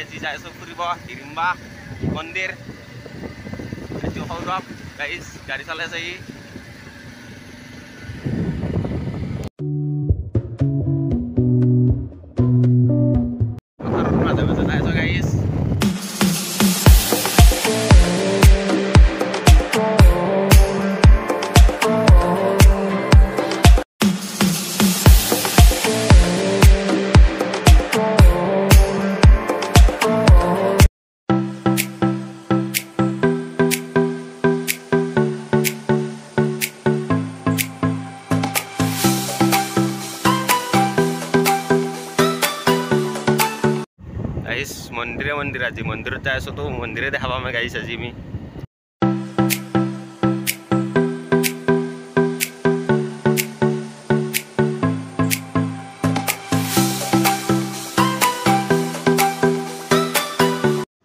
আজি যাই আছো ফুৰিব হিৰিম্বা মন্দিৰ এইটো সৌৰভ গাইজ গাড়ী চলাই আছে ই মাজে মাজে যাই আছো গাইজ गाइस मंदिर आज मंदिर जाए तो मंदिर देखा पाम गाइस आज मी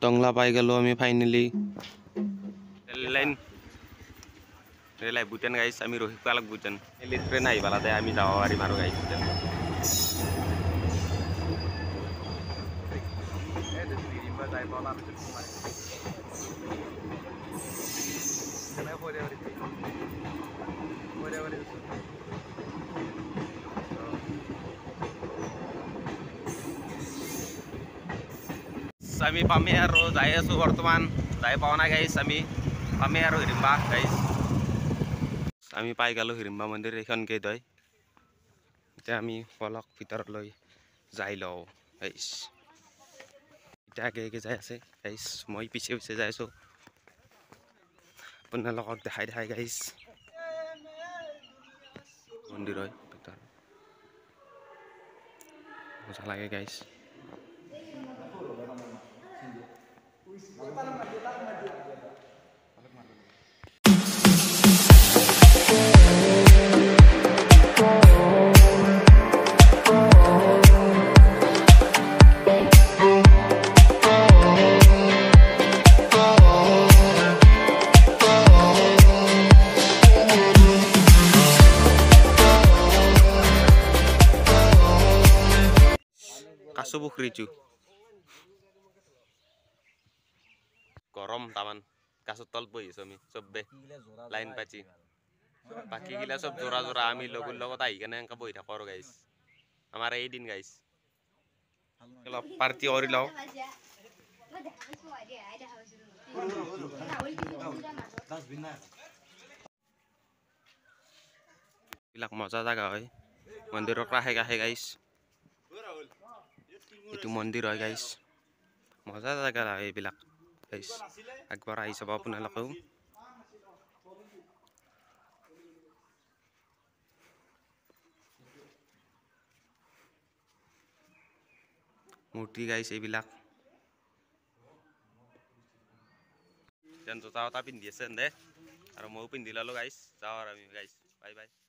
टंगला पाई गलो आमी finally rail line Bhutan guys आमी रही पालक भूटान ट्रेन आई पाला आमी जावा पारिम आरो गाइस आमी पामे आरो जाय आसो बर्तमान जाय पावना गाइस आमी पामे आरो हिरिम्बा गाइस आमी पाई गेलो हिरिम्बा मंदिर एखन गेट হয় এতিয়া আমি পলক ভিতৰলৈ যাই লও গাইস এটা আগে যাই আছে গাইস মই পিছে পিছে যাই আছো আপোনালোকক দেখাই গাইস মন্দিৰ হয় ভিতৰ মজা লাগে গাইস কাছো পুখুৰীটো গৰম তামান কাছৰ তল বহিছো আমি চবে লাইন পাতি বাকি গিলা সব জোৰা জোৰা আমি লগৰ লগত আহি কেনে এনেকা বহি থাকো আৰু গাইস আমাৰ এই দিন গাইস অলপ পাৰ্টি কৰি লও বিলাক মজা জায়গা হয় মন্দিৰৰ কাষে কাষে গাইস itu মন্দিৰ হয় গাইস মজা জায়গা এইবিলাক গাইস একবাৰ আহি চাব আপোনালোকেও মূৰ্তি গাইস এইবিলাক যেন জোতা পিন্ধি আছে দে আৰু ময়ো পিন্ধি ললো গাইস যাওঁ আৰু আমি গাইস বাই বাই